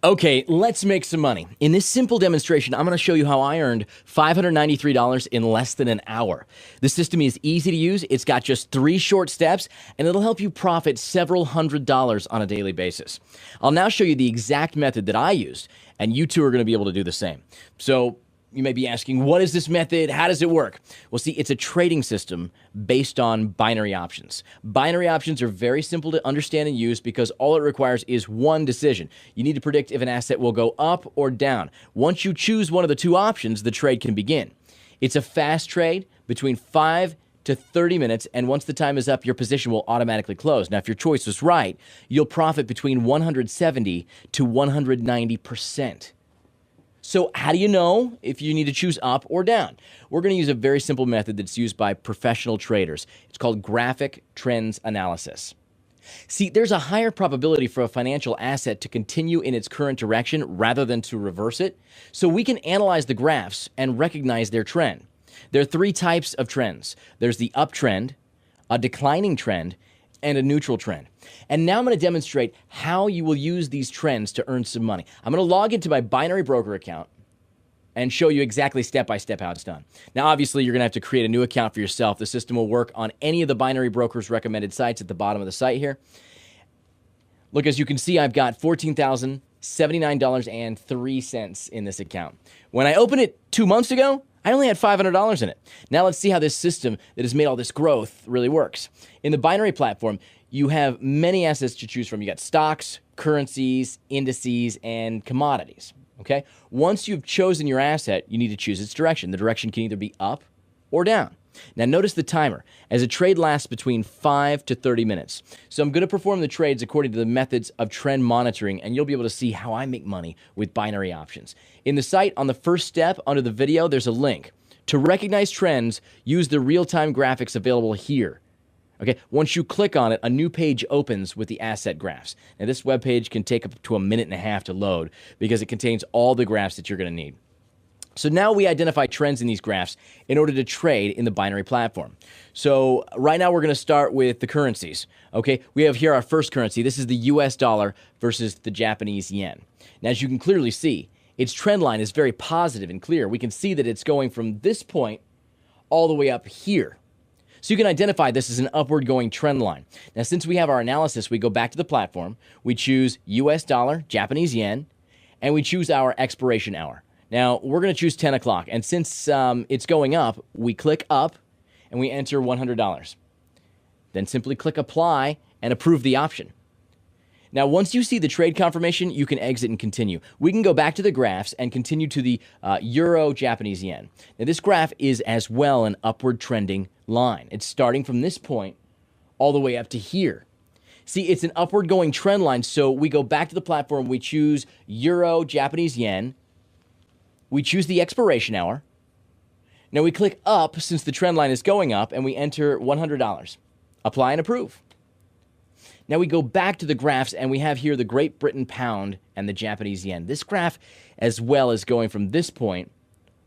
Okay, let's make some money. In this simple demonstration, I'm going to show you how I earned $593 in less than an hour. The system is easy to use, it's got just 3 short steps, and it'll help you profit several $100s on a daily basis. I'll now show you the exact method that I used, and you too are going to be able to do the same. So, you may be asking, what is this method? How does it work? Well, see, it's a trading system based on binary options. Binary options are very simple to understand and use because all it requires is one decision. You need to predict if an asset will go up or down. Once you choose one of the 2 options, the trade can begin. It's a fast trade between 5 to 30 minutes, and once the time is up, your position will automatically close. Now, if your choice was right, you'll profit between 170 to 190%. So how do you know if you need to choose up or down? We're going to use a very simple method that's used by professional traders. It's called graphic trends analysis. See, there's a higher probability for a financial asset to continue in its current direction rather than to reverse it. So we can analyze the graphs and recognize their trend. There are 3 types of trends. There's the uptrend, a declining trend, and a neutral trend. And now I'm going to demonstrate how you will use these trends to earn some money. I'm going to log into my binary broker account and show you exactly step-by-step how it's done. Now, obviously, you're going to have to create a new account for yourself. The system will work on any of the binary brokers recommended sites at the bottom of the site here. Look, as you can see, I've got $14,079.03 in this account. When I opened it 2 months ago, I only had $500 in it. Now let's see how this system that has made all this growth really works. In the binary platform, you have many assets to choose from. You got stocks, currencies, indices, and commodities. Okay? Once you've chosen your asset, you need to choose its direction. The direction can either be up or down. Now notice the timer, as a trade lasts between 5 to 30 minutes. So I'm going to perform the trades according to the methods of trend monitoring, and you'll be able to see how I make money with binary options. In the site, on the first step under the video, there's a link. To recognize trends, use the real-time graphics available here. Okay, once you click on it, a new page opens with the asset graphs. Now this web page can take up to 1.5 minutes to load because it contains all the graphs that you're going to need. So now we identify trends in these graphs in order to trade in the binary platform. So right now we're going to start with the currencies. Okay, we have here our first currency. This is the US dollar versus the Japanese yen. Now, as you can clearly see, its trend line is very positive and clear. We can see that it's going from this point all the way up here. So you can identify this as an upward going trend line. Now, since we have our analysis, we go back to the platform, we choose US dollar, Japanese yen, and we choose our expiration hour. Now, we're going to choose 10 o'clock, and since it's going up, we click up, and we enter $100. Then simply click apply and approve the option. Now, once you see the trade confirmation, you can exit and continue. We can go back to the graphs and continue to the Euro Japanese yen. Now, this graph is as well an upward trending line. It's starting from this point all the way up to here. See, it's an upward going trend line, so we go back to the platform, we choose Euro Japanese yen, we choose the expiration hour. Now we click up since the trend line is going up, and we enter $100. Apply and approve. Now we go back to the graphs, and we have here the Great Britain pound and the Japanese yen. This graph as well is going from this point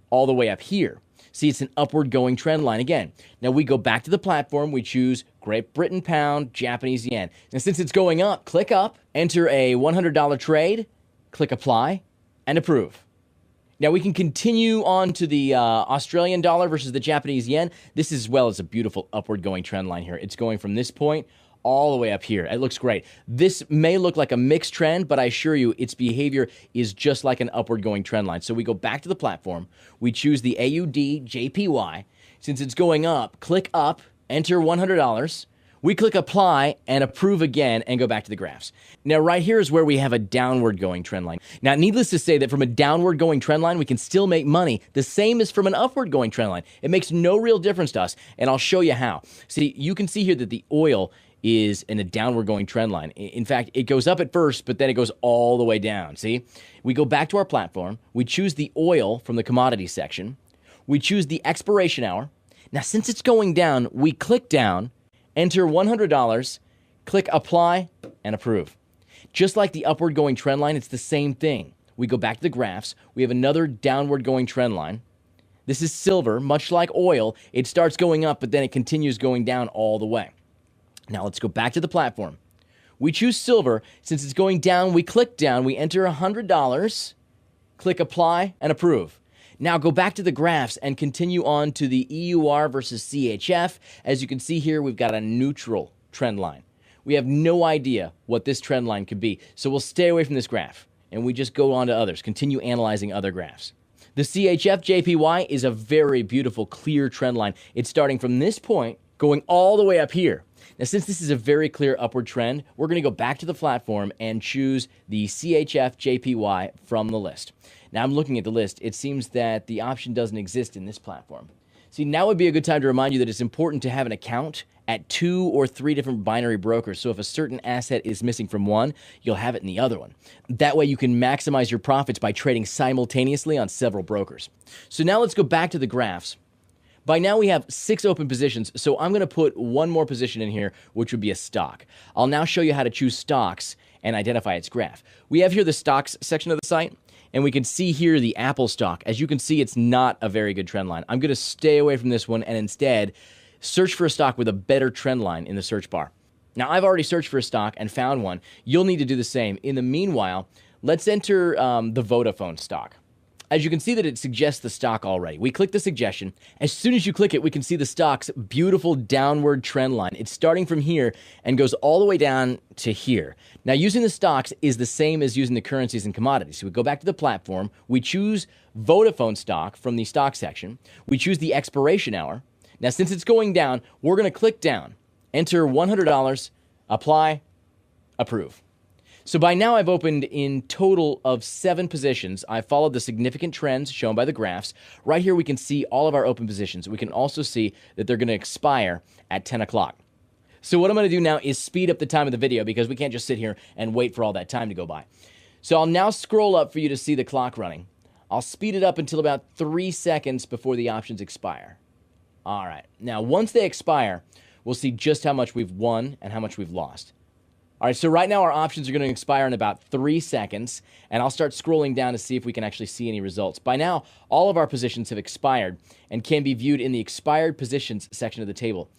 all the way up here. See, it's an upward going trend line again. Now we go back to the platform, we choose Great Britain pound, Japanese yen. And since it's going up, click up, enter a $100 trade, click apply, and approve. Now we can continue on to the Australian dollar versus the Japanese yen. This as well is a beautiful upward going trend line here. It's going from this point all the way up here. It looks great. This may look like a mixed trend, but I assure you its behavior is just like an upward going trend line. So we go back to the platform. We choose the AUD JPY. Since it's going up, click up, enter $100. We click apply and approve again and go back to the graphs. Now right here is where we have a downward going trend line. Now needless to say that from a downward going trend line, we can still make money the same as from an upward going trend line. It makes no real difference to us, and I'll show you how. See, you can see here that the oil is in a downward going trend line. In fact, it goes up at first, but then it goes all the way down. See, we go back to our platform. We choose the oil from the commodity section. We choose the expiration hour. Now, since it's going down, we click down, enter $100, click apply, and approve. Just like the upward going trend line, it's the same thing. We go back to the graphs. We have another downward going trend line. This is silver, much like oil. It starts going up, but then it continues going down all the way. Now let's go back to the platform. We choose silver. Since it's going down, we click down. We enter $100, click apply, and approve. Now go back to the graphs and continue on to the EUR versus CHF. As you can see here, we've got a neutral trend line. We have no idea what this trend line could be, so we'll stay away from this graph, and we just go on to others, continue analyzing other graphs. The CHF JPY is a very beautiful, clear trend line. It's starting from this point, going all the way up here. Now, since this is a very clear upward trend, we're going to go back to the platform and choose the CHF JPY from the list. Now, I'm looking at the list. It seems that the option doesn't exist in this platform. See, now would be a good time to remind you that it's important to have an account at 2 or 3 different binary brokers. So if a certain asset is missing from one, you'll have it in the other one. That way you can maximize your profits by trading simultaneously on several brokers. So now let's go back to the graphs. By now we have 6 open positions, so I'm going to put one more position in here, which would be a stock. I'll now show you how to choose stocks and identify its graph. We have here the stocks section of the site, and we can see here the Apple stock. As you can see, it's not a very good trend line. I'm going to stay away from this one and instead search for a stock with a better trend line in the search bar. Now, I've already searched for a stock and found one. You'll need to do the same. In the meanwhile, let's enter the Vodafone stock. As you can see that it suggests the stock already. We click the suggestion. As soon as you click it, we can see the stock's beautiful downward trend line. It's starting from here and goes all the way down to here. Now, using the stocks is the same as using the currencies and commodities. So we go back to the platform. We choose Vodafone stock from the stock section. We choose the expiration hour. Now, since it's going down, we're going to click down, enter $100, apply, approve. So by now I've opened in total of 7 positions. I've followed the significant trends shown by the graphs. Right here we can see all of our open positions. We can also see that they're going to expire at 10 o'clock. So what I'm going to do now is speed up the time of the video because we can't just sit here and wait for all that time to go by. So I'll now scroll up for you to see the clock running. I'll speed it up until about 3 seconds before the options expire. All right. Now, once they expire, we'll see just how much we've won and how much we've lost. All right, so right now our options are going to expire in about 3 seconds, and I'll start scrolling down to see if we can actually see any results. By now, all of our positions have expired and can be viewed in the expired positions section of the table,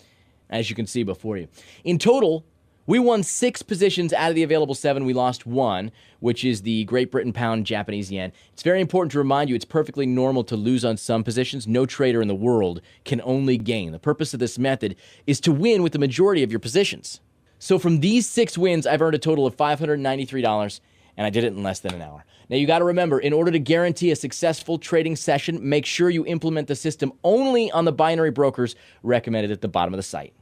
as you can see before you. In total, we won 6 positions out of the available 7. We lost 1, which is the Great Britain pound Japanese yen. It's very important to remind you it's perfectly normal to lose on some positions. No trader in the world can only gain. The purpose of this method is to win with the majority of your positions. So from these 6 wins, I've earned a total of $593, and I did it in less than an hour. Now, you got to remember, in order to guarantee a successful trading session, make sure you implement the system only on the binary brokers recommended at the bottom of the site.